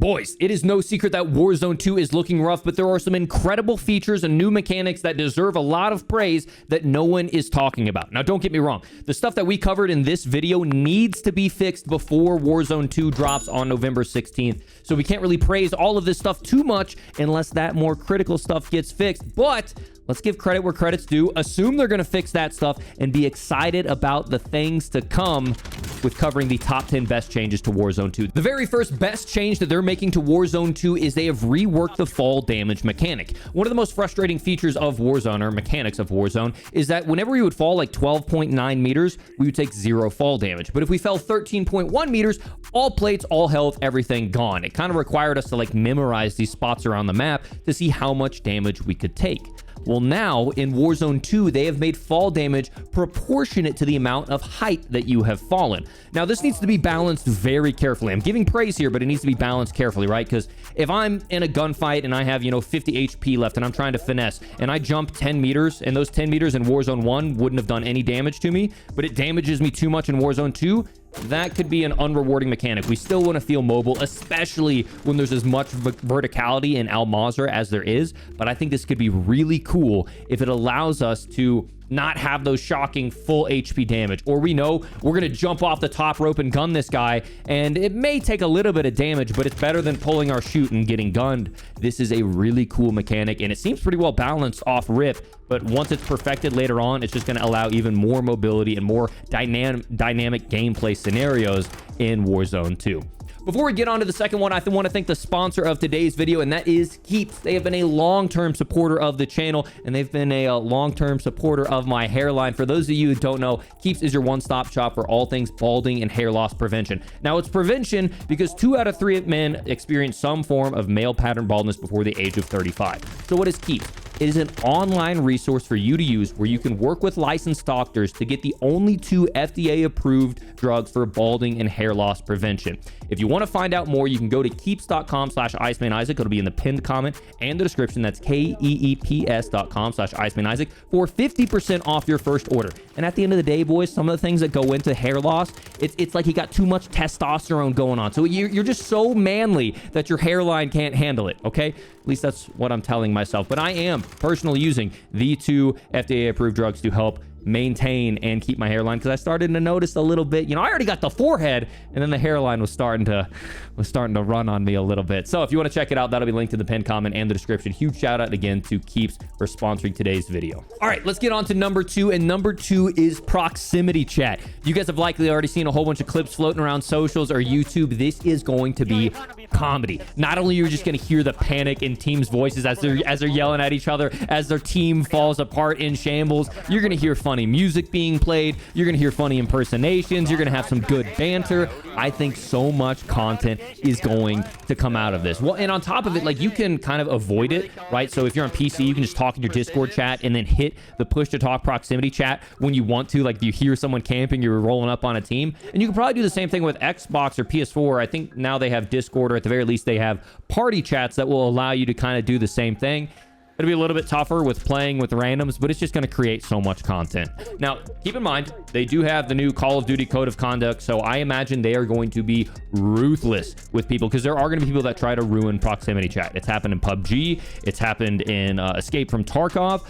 Boys, it is no secret that Warzone 2 is looking rough, but there are some incredible features and new mechanics that deserve a lot of praise that no one is talking about. Now, don't get me wrong. The stuff that we covered in this video needs to be fixed before Warzone 2 drops on November 16th. So we can't really praise all of this stuff too much unless that more critical stuff gets fixed. But let's give credit where credit's due. Assume they're going to fix that stuff and be excited about the things to come with covering the top 10 best changes to Warzone 2. The very first best change that they're making to Warzone 2 is they have reworked the fall damage mechanic. One of the most frustrating features of Warzone, or mechanics of Warzone, is that whenever we would fall like 12.9 meters, we would take 0 fall damage. But if we fell 13.1 meters, all plates, all health, everything gone. It kind of required us to like memorize these spots around the map to see how much damage we could take. Well, now in Warzone 2, they have made fall damage proportionate to the amount of height that you have fallen. Now, this needs to be balanced very carefully. I'm giving praise here, but it needs to be balanced carefully, right? Because if I'm in a gunfight and I have, 50 HP left and I'm trying to finesse and I jump 10 meters and those 10 meters in Warzone 1 wouldn't have done any damage to me, but it damages me too much in Warzone 2, that could be an unrewarding mechanic. We still want to feel mobile, especially when there's as much verticality in MAZRAH as there is. But I think this could be really cool if it allows us to not have those shocking full HP damage, or we know we're going to jump off the top rope and gun this guy, and it may take a little bit of damage, but it's better than pulling our chute and getting gunned. This is a really cool mechanic, and it seems pretty well balanced off rip, but once it's perfected later on, it's just going to allow even more mobility and more dynamic gameplay scenarios in Warzone 2. Before we get on to the second one, I want to thank the sponsor of today's video, and that is Keeps. They have been a long-term supporter of the channel, and they've been a long-term supporter of my hairline. For those of you who don't know, Keeps is your one-stop shop for all things balding and hair loss prevention. Now, it's prevention because 2 out of 3 men experience some form of male pattern baldness before the age of 35. So what is Keeps? It is an online resource for you to use where you can work with licensed doctors to get the only 2 FDA-approved drugs for balding and hair loss prevention. If you want to find out more, you can go to keeps.com/IcemanIsaac. It'll be in the pinned comment and the description. That's keeps.com/IcemanIsaac for 50% off your first order. And at the end of the day, boys, some of the things that go into hair loss, it's like you got too much testosterone going on. So you're just so manly that your hairline can't handle it, okay? At least that's what I'm telling myself. But I am personally using the 2 FDA-approved drugs to help maintain and keep my hairline, because I started to notice a little bit, I already got the forehead, and then the hairline was starting to run on me a little bit. So if you want to check it out, that'll be linked in the pinned comment and the description. Huge shout out again to Keeps for sponsoring today's video. All right, let's get on to number 2, and number 2 is proximity chat. You guys have likely already seen a whole bunch of clips floating around socials or YouTube. This is going to be comedy. Not only are you just going to hear the panic in teams' voices as they're yelling at each other, as their team falls apart in shambles, you're going to hear funny music being played, you're going to hear funny impersonations, you're going to have some good banter. I think so much content is going to come out of this. Well, and on top of it, like, you can kind of avoid it, right? So if you're on PC, you can just talk in your Discord chat and then hit the push to talk proximity chat when you want to. Like, if you hear someone camping, you're rolling up on a team. And you can probably do the same thing with Xbox or PS4. I think now they have Discord, or at the very least they have party chats that will allow you to kind of do the same thing. It'll be a little bit tougher with playing with randoms, but it's just going to create so much content. Now, keep in mind, they do have the new Call of Duty Code of Conduct, so I imagine they are going to be ruthless with people, because there are going to be people that try to ruin proximity chat. It's happened in PUBG. It's happened in Escape from Tarkov.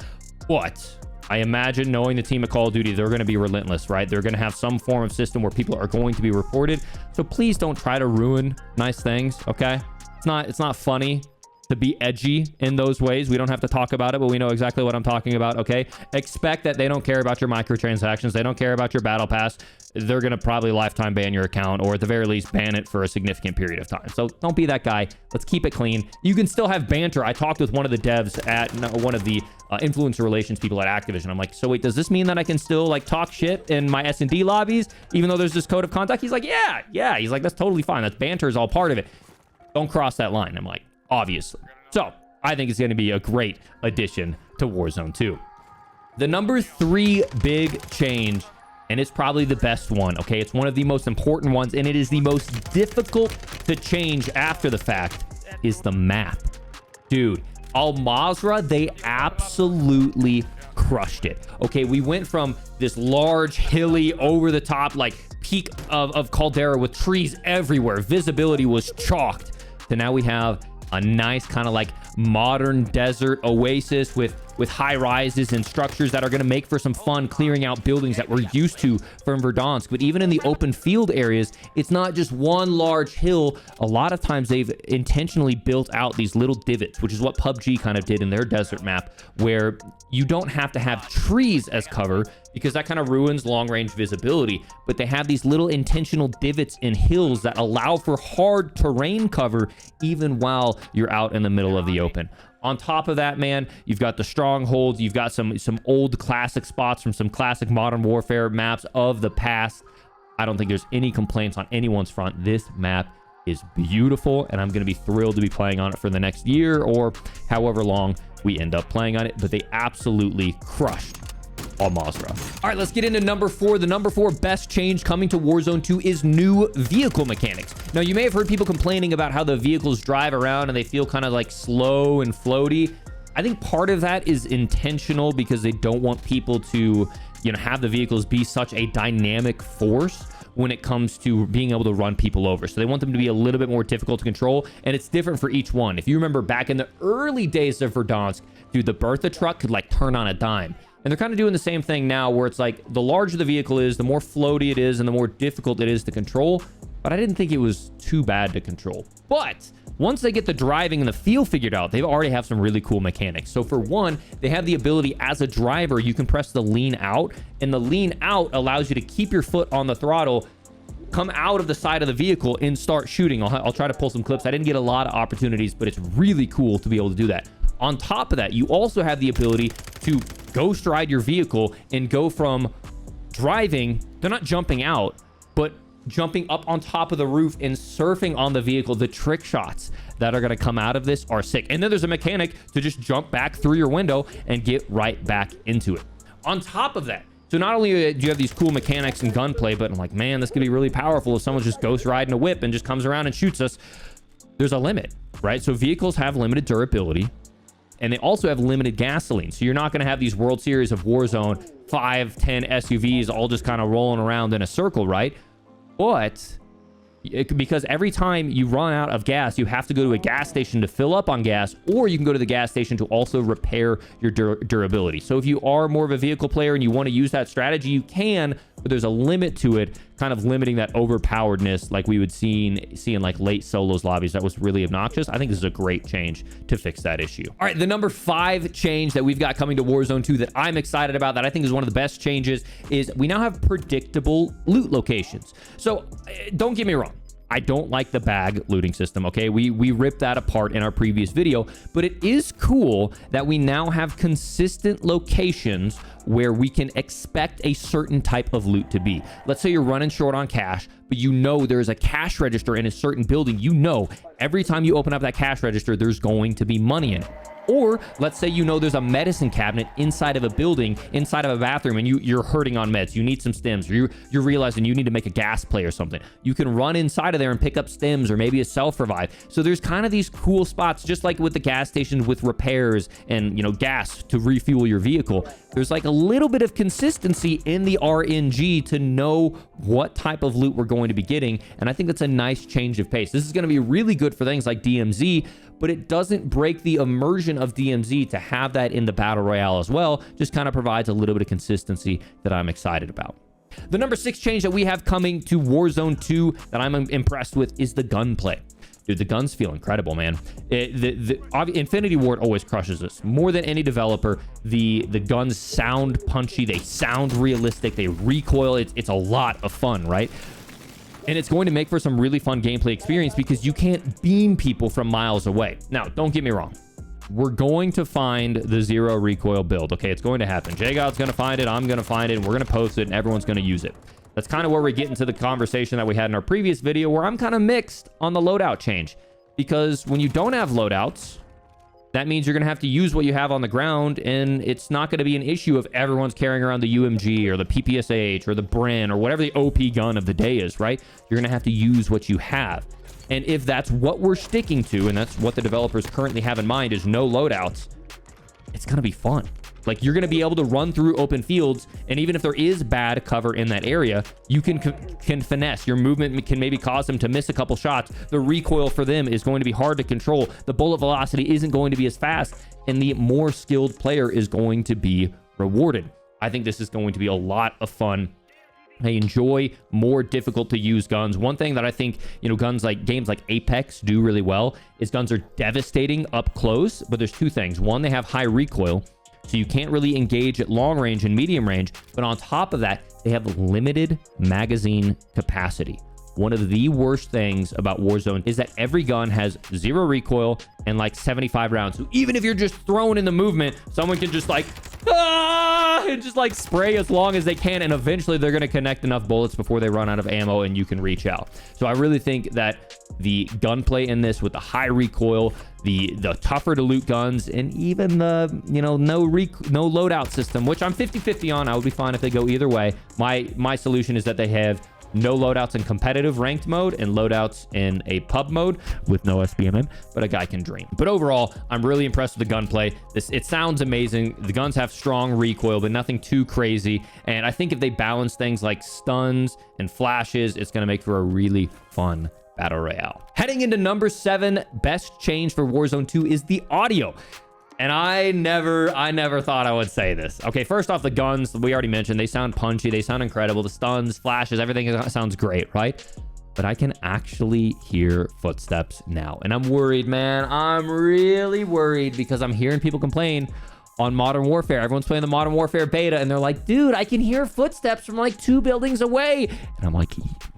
But I imagine, knowing the team at Call of Duty, they're going to be relentless, right? They're going to have some form of system where people are going to be reported. So please don't try to ruin nice things, okay? It's not funny to be edgy in those ways. We don't have to talk about it, but we know exactly what I'm talking about, okay? Expect that they don't care about your microtransactions. They don't care about your battle pass. They're going to probably lifetime ban your account, or at the very least ban it for a significant period of time. So don't be that guy. Let's keep it clean. You can still have banter. I talked with one of the devs at one of the influencer relations people at Activision. I'm like, so wait, does this mean that I can still like talk shit in my S&D lobbies even though there's this code of conduct? He's like, yeah. He's like, that's totally fine. That's banter is all part of it. Don't cross that line. I'm like, obviously. So I think it's going to be a great addition to Warzone 2. The number 3 big change, and it's probably the best one, okay? It's one of the most important ones, and it is the most difficult to change after the fact, is the map. Dude, MAZRAH, they absolutely crushed it. Okay, we went from this large, hilly, over-the-top, like, peak of Caldera with trees everywhere. Visibility was chalked, So now we have a nice kind of like modern desert oasis with high rises and structures that are going to make for some fun clearing out buildings that we're used to from Verdansk. But even in the open field areas, it's not just one large hill. A lot of times they've intentionally built out these little divots, which is what PUBG kind of did in their desert map, where you don't have to have trees as cover because that kind of ruins long-range visibility. But they have these little intentional divots in hills that allow for hard terrain cover even while you're out in the middle of the open. On top of that, man, you've got the strongholds. You've got some old classic spots from some classic Modern Warfare maps of the past. I don't think there's any complaints on anyone's front. This map is beautiful, and I'm going to be thrilled to be playing on it for the next year or however long we end up playing on it. But they absolutely crushed on MAZRAH. All right, let's get into number 4. The number 4 best change coming to Warzone 2 is new vehicle mechanics. Now, you may have heard people complaining about how the vehicles drive around and they feel kind of like slow and floaty. I think part of that is intentional because they don't want people to, have the vehicles be such a dynamic force when it comes to being able to run people over. So they want them to be a little bit more difficult to control, and it's different for each one. If you remember back in the early days of Verdansk, dude, the Bertha truck could like turn on a dime. And they're kind of doing the same thing now where it's like the larger the vehicle is, the more floaty it is and the more difficult it is to control. But I didn't think it was too bad to control. But once they get the driving and the feel figured out, they already have some really cool mechanics. So for one, they have the ability as a driver, you can press the lean out, and the lean out allows you to keep your foot on the throttle, come out of the side of the vehicle and start shooting. I'll try to pull some clips. I didn't get a lot of opportunities, but it's really cool to be able to do that. On top of that, you also have the ability to ghost ride your vehicle and go from driving, they're not jumping out, but jumping up on top of the roof and surfing on the vehicle. The trick shots that are going to come out of this are sick. And then there's a mechanic to just jump back through your window and get right back into it. On top of that, so not only do you have these cool mechanics and gunplay, but I'm like, man, this could be really powerful if someone's just ghost riding a whip and just comes around and shoots us. There's a limit, right? So vehicles have limited durability, and they also have limited gasoline. So you're not going to have these World Series of Warzone 5, 10 SUVs all just kind of rolling around in a circle, right? But because every time you run out of gas, you have to go to a gas station to fill up on gas, or you can go to the gas station to also repair your durability. So if you are more of a vehicle player and you want to use that strategy, you can, but there's a limit to it, kind of limiting that overpoweredness like we would see in like late solos lobbies. That was really obnoxious. I think this is a great change to fix that issue. All right, the number 5 change that we've got coming to Warzone 2 that I'm excited about, that I think is one of the best changes, is we now have predictable loot locations. So don't get me wrong, I don't like the bag looting system, okay? We ripped that apart in our previous video, but it is cool that we now have consistent locations where we can expect a certain type of loot to be. Let's say you're running short on cash, but you know there's a cash register in a certain building. You know every time you open up that cash register, there's going to be money in it. Or let's say there's a medicine cabinet inside of a building, inside of a bathroom, and you're hurting on meds. You need some stims, or you're realizing you need to make a gas play or something. You can run inside of there and pick up stims or maybe a self-revive. So there's kind of these cool spots, just like with the gas stations with repairs and, gas to refuel your vehicle. There's like a little bit of consistency in the RNG to know what type of loot we're going to be getting. And I think that's a nice change of pace. This is going to be really good for things like DMZ, but it doesn't break the immersion of DMZ to have that in the Battle Royale as well. Just kind of provides a little bit of consistency that I'm excited about. The number 6 change that we have coming to Warzone 2 that I'm impressed with is the gunplay. Dude, the guns feel incredible, man. Infinity Ward always crushes us. More than any developer, the guns sound punchy. They sound realistic. They recoil. It's a lot of fun, right? And it's going to make for some really fun gameplay experience because you can't beam people from miles away. Now, don't get me wrong. We're going to find the 0 recoil build. Okay, it's going to happen. JGod's going to find it. I'm going to find it. And we're going to post it. And everyone's going to use it. That's kind of where we get into the conversation that we had in our previous video, where I'm kind of mixed on the loadout change. Because when you don't have loadouts, that means you're going to have to use what you have on the ground, and it's not going to be an issue if everyone's carrying around the UMG or the PPSH or the Bren or whatever the OP gun of the day is, right? You're going to have to use what you have. And if that's what we're sticking to, and that's what the developers currently have in mind, is no loadouts, it's going to be fun. Like, you're going to be able to run through open fields, and even if there is bad cover in that area, you can finesse. Your movement can maybe cause them to miss a couple shots. The recoil for them is going to be hard to control. The bullet velocity isn't going to be as fast, and the more skilled player is going to be rewarded. I think this is going to be a lot of fun. I enjoy more difficult to use guns. One thing that I think, you know, games like Apex do really well is guns are devastating up close, but there's two things. One, they have high recoil, so you can't really engage at long range and medium range, but on top of that, they have limited magazine capacity. One of the worst things about Warzone is that every gun has 0 recoil and like 75 rounds. So even if you're just throwing in the movement, someone can just like, and just like spray as long as they can, and eventually they're going to connect enough bullets before they run out of ammo and you can reach out. So I really think that the gunplay in this, with the high recoil, the tougher to loot guns, and even the, you know, no loadout system, which I'm 50-50 on. I would be fine if they go either way. My solution is that they have no loadouts in competitive ranked mode and loadouts in a pub mode with no SBMM, but a guy can dream. But overall, I'm really impressed with the gunplay. It sounds amazing. The guns have strong recoil, but nothing too crazy. And I think if they balance things like stuns and flashes, it's going to make for a really fun battle royale. Heading into number 7, best change for Warzone 2 is the audio. And I never thought I would say this. Okay, first off, the guns, we already mentioned, they sound punchy, they sound incredible. The stuns, flashes, everything sounds great, right? But I can actually hear footsteps now. And I'm worried, man. I'm really worried, because I'm hearing people complain on Modern Warfare. Everyone's playing the Modern Warfare beta, and they're like, dude, I can hear footsteps from like 2 buildings away. And I'm like,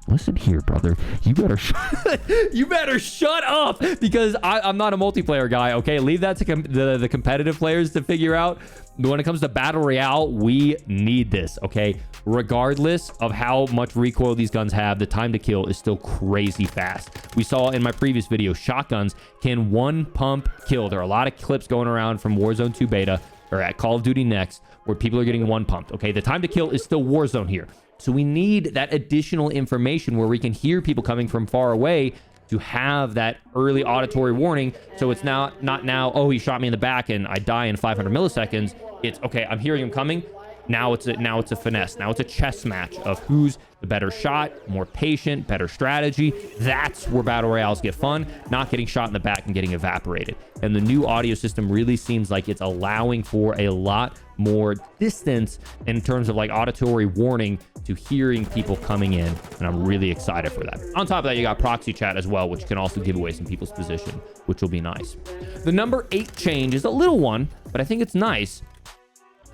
listen here, brother, you better shut up, because I'm not a multiplayer guy. Okay, leave that to the competitive players to figure out. But when it comes to battle royale, we need this. Okay, regardless of how much recoil these guns have, the time to kill is still crazy fast. We saw in my previous video, shotguns can 1 pump kill. There are a lot of clips going around from Warzone 2 beta, or at Call of Duty Next, where people are getting 1 pumped. Okay, the time to kill is still Warzone here. So we need that additional information where we can hear people coming from far away to have that early auditory warning. So it's not now, oh, he shot me in the back and I die in 500 milliseconds. It's, okay, I'm hearing him coming. Now it's a finesse. Now it's a chess match of who's the better shot, more patient, better strategy. That's where battle royales get fun, not getting shot in the back and getting evaporated. And the new audio system really seems like it's allowing for a lot more distance in terms of like auditory warning to hearing people coming in, and I'm really excited for that. On top of that, you got proxy chat as well, which can also give away some people's position, which will be nice. The number 8 change is a little one, but I think it's nice.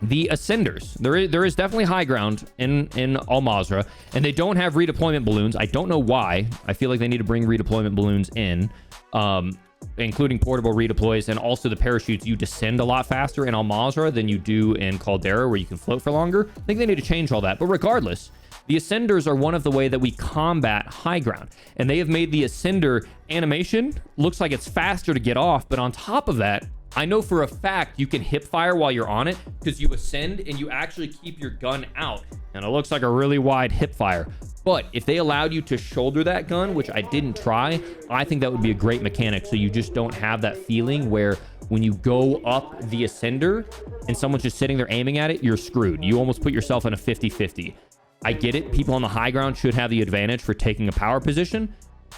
The Ascenders. There is definitely high ground in MAZRAH, and they don't have redeployment balloons. I don't know why. I feel like they need to bring redeployment balloons in, including portable redeploys, and also the parachutes. You descend a lot faster in MAZRAH than you do in Caldera, where you can float for longer. I think they need to change all that. But regardless, the Ascenders are one of the way that we combat high ground, and they have made the Ascender animation looks like it's faster to get off. But on top of that, I know for a fact you can hip fire while you're on it, because you ascend and you actually keep your gun out, and it looks like a really wide hip fire. But if they allowed you to shoulder that gun, which I didn't try, I think that would be a great mechanic, so you just don't have that feeling where when you go up the Ascender and someone's just sitting there aiming at it, you're screwed. You almost put yourself in a 50-50. I get it, people on the high ground should have the advantage for taking a power position,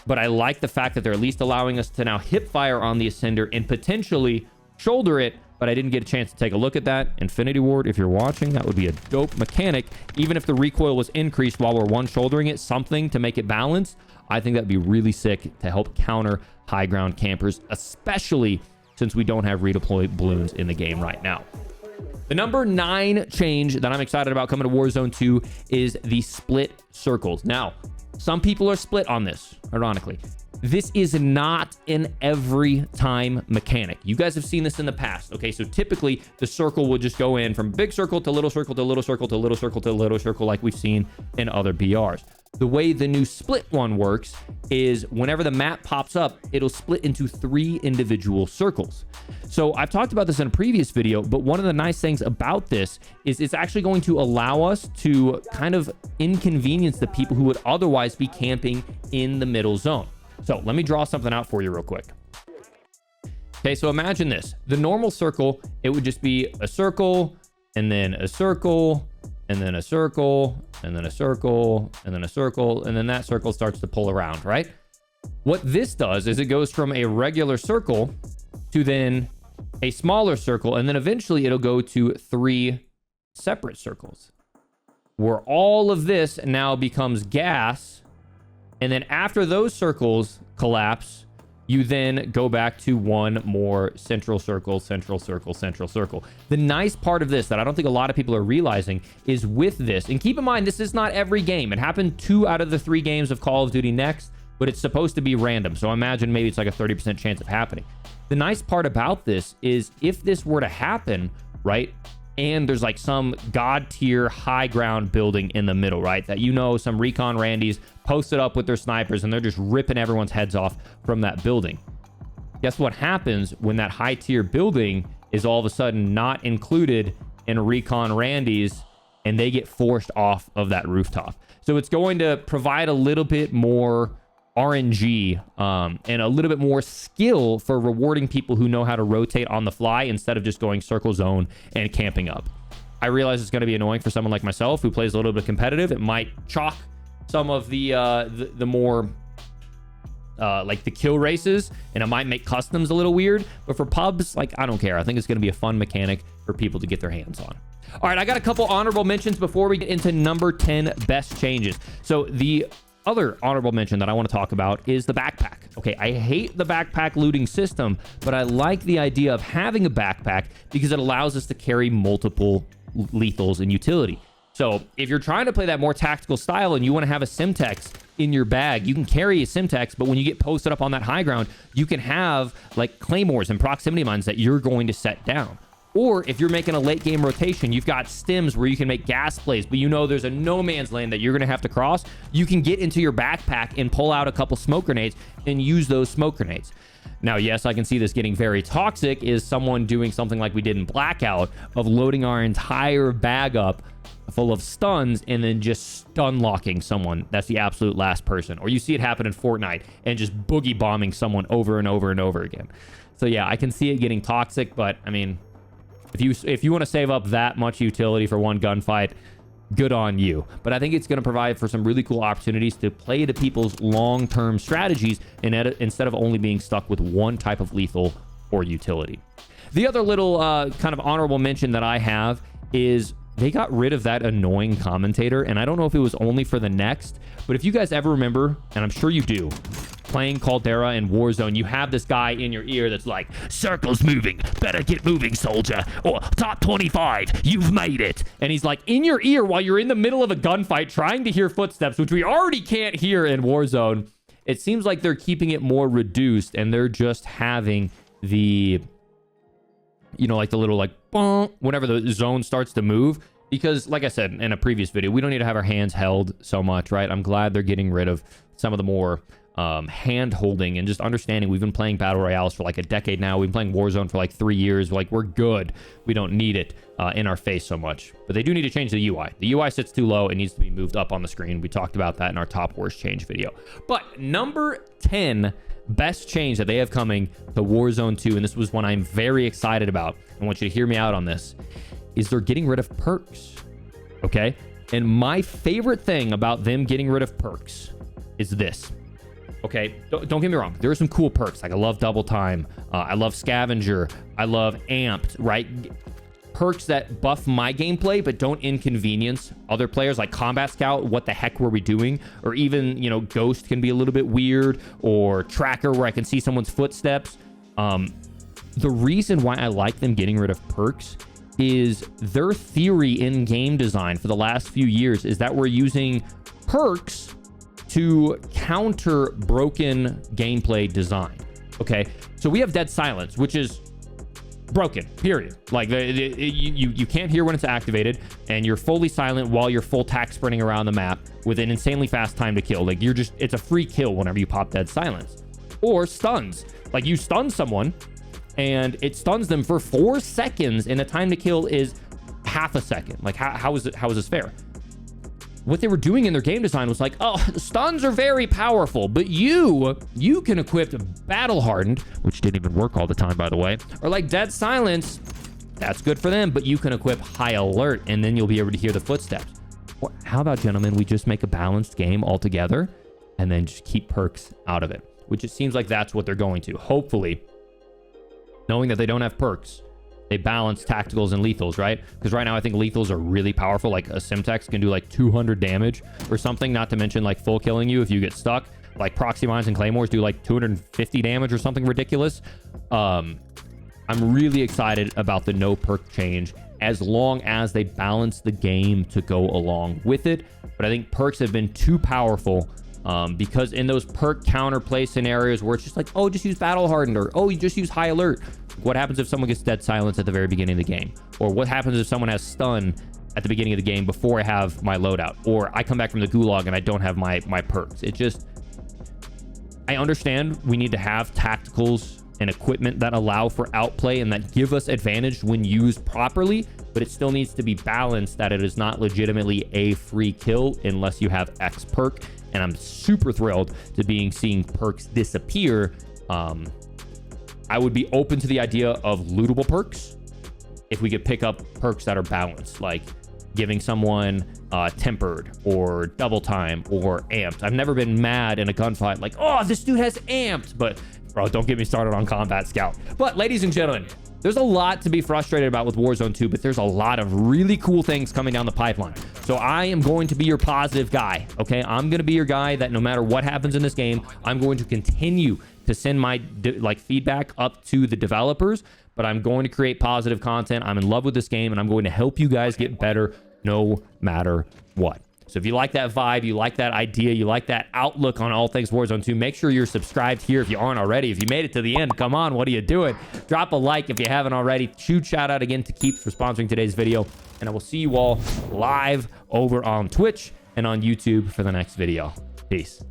but I like the fact that they're at least allowing us to now hip fire on the Ascender and potentially shoulder it. But I didn't get a chance to take a look at that. Infinity Ward, if you're watching, that would be a dope mechanic. Even if the recoil was increased while we're one shouldering it, something to make it balanced, I think that'd be really sick to help counter high ground campers, especially since we don't have redeployed balloons in the game right now. The number 9 change that I'm excited about coming to Warzone 2 is the split circles. Now, some people are split on this, ironically. This is not an every time mechanic. You guys have seen this in the past. Okay, so typically the circle will just go in from big circle to little circle to little circle to little circle to little circle, like we've seen in other BRs. The way the new split one works is whenever the map pops up, it'll split into 3 individual circles. So I've talked about this in a previous video, but one of the nice things about this is it's actually going to allow us to kind of inconvenience the people who would otherwise be camping in the middle zone. So let me draw something out for you real quick. Okay, so imagine this. The normal circle, it would just be a circle, and then a circle, and then a circle, and then a circle, and then a circle, and then that circle starts to pull around, right? What this does is it goes from a regular circle to then a smaller circle, and then eventually it'll go to 3 separate circles, where all of this now becomes gas. And then after those circles collapse, you then go back to one more central circle, central circle, central circle. The nice part of this that I don't think a lot of people are realizing is with this, and keep in mind, this is not every game. It happened 2 out of the 3 games of Call of Duty Next, but it's supposed to be random. So imagine maybe it's like a 30% chance of happening. The nice part about this is if this were to happen, right, and there's like some god tier high ground building in the middle, right, that, you know, some recon Randys posted up with their snipers and they're just ripping everyone's heads off from that building. Guess what happens when that high tier building is all of a sudden not included in recon Randys and they get forced off of that rooftop? So it's going to provide a little bit more RNG and a little bit more skill for rewarding people who know how to rotate on the fly instead of just going circle zone and camping up. I realize it's going to be annoying for someone like myself who plays a little bit competitive. It might chalk some of the more like the kill races, and it might make customs a little weird, but for pubs, like, I don't care. I think it's going to be a fun mechanic for people to get their hands on. All right, I got a couple honorable mentions before we get into number 10 best changes. So the other honorable mention that I want to talk about is the backpack. Okay, I hate the backpack looting system, but I like the idea of having a backpack because it allows us to carry multiple lethals and utility. So if you're trying to play that more tactical style and you want to have a Simtex in your bag, you can carry a Simtex, but when you get posted up on that high ground, you can have like claymores and proximity mines that you're going to set down. Or if you're making a late game rotation, you've got stims where you can make gas plays, but you know there's a no man's land that you're going to have to cross. You can get into your backpack and pull out a couple smoke grenades and use those smoke grenades. Now, yes, I can see this getting very toxic, is someone doing something like we did in Blackout of loading our entire bag up full of stuns and then just stun locking someone. That's the absolute last person. Or you see it happen in Fortnite and just boogie bombing someone over and over and over again. So yeah, I can see it getting toxic, but I mean, if you want to save up that much utility for one gunfight, good on you. But I think it's going to provide for some really cool opportunities to play to people's long-term strategies instead of only being stuck with one type of lethal or utility. The other little kind of honorable mention that I have is they got rid of that annoying commentator, and I don't know if it was only for the Next, but if you guys ever remember, and I'm sure you do, playing Caldera and Warzone, you have this guy in your ear that's like, circle's moving, better get moving, soldier, or top 25, you've made it. And he's like in your ear while you're in the middle of a gunfight trying to hear footsteps, which we already can't hear in Warzone. It seems like they're keeping it more reduced, and they're just having the, you know, like the little like bonk whenever the zone starts to move. Because like I said in a previous video, we don't need to have our hands held so much, right? I'm glad they're getting rid of some of the more hand holding and just understanding. We've been playing battle royales for like a decade now. We've been playing Warzone for like 3 years. Like, we're good. We don't need it in our face so much. But they do need to change the UI. The UI sits too low. It needs to be moved up on the screen. We talked about that in our top worst change video. But number 10 best change that they have coming to Warzone 2, and this was one I'm very excited about, I want you to hear me out on this, is they're getting rid of perks. Okay? And my favorite thing about them getting rid of perks is this. Okay, don't get me wrong. There are some cool perks. Like, I love Double Time. I love Scavenger. I love Amped, right? Perks that buff my gameplay, but don't inconvenience other players, like Combat Scout, what the heck were we doing? Or even, you know, Ghost can be a little bit weird, or Tracker, where I can see someone's footsteps. The reason why I like them getting rid of perks is their theory in game design for the last few years is that we're using perks to counter broken gameplay design. Okay, so we have Dead Silence, which is broken, period. Like, you can't hear when it's activated, and you're fully silent while you're full tack sprinting around the map with an insanely fast time to kill. Like, it's a free kill whenever you pop Dead Silence. Or stuns. Like, you stun someone and it stuns them for 4 seconds and the time to kill is half a second. Like, how is this fair? What they were doing in their game design was like, oh, stuns are very powerful, but you can equip Battle Hardened, which didn't even work all the time, by the way, or like Dead Silence, That's good for them, but you can equip high alert, and then you'll be able to hear the footsteps. How about, gentlemen, we just make a balanced game altogether and then just keep perks out of it, which it seems like that's what they're going to. Hopefully, knowing that they don't have perks, they balance tacticals and lethals, right? Because right now I think lethals are really powerful. Like a Simtex can do like 200 damage or something, not to mention like full killing you if you get stuck. Like proxy mines and claymores do like 250 damage or something ridiculous. I'm really excited about the no perk change, as long as they balance the game to go along with it. But I think perks have been too powerful, because in those perk counterplay scenarios where it's just like, oh, just use battle hardened, or oh, you just use high alert. What happens if someone gets dead silence at the very beginning of the game? Or what happens if someone has stun at the beginning of the game before I have my loadout? Or I come back from the gulag and I don't have my perks. It just, I understand we need to have tacticals and equipment that allow for outplay and that give us advantage when used properly, but it still needs to be balanced, that it is not legitimately a free kill unless you have X perk. And I'm super thrilled to seeing perks disappear. I would be open to the idea of lootable perks if we could pick up perks that are balanced, like giving someone tempered or double time or amped. I've never been mad in a gunfight like, oh, this dude has amped, but bro, don't get me started on Combat Scout. But ladies and gentlemen, there's a lot to be frustrated about with Warzone 2, but there's a lot of really cool things coming down the pipeline. So I am going to be your positive guy, okay? I'm going to be your guy that no matter what happens in this game, I'm going to continue to send my feedback up to the developers, but I'm going to create positive content. I'm in love with this game, and I'm going to help you guys get better no matter what. So if you like that vibe, you like that idea, you like that outlook on all things Warzone 2, make sure you're subscribed here if you aren't already. If you made it to the end, come on, what are you doing? Drop a like if you haven't already. Huge shout out again to Keeps for sponsoring today's video. And I will see you all live over on Twitch and on YouTube for the next video. Peace.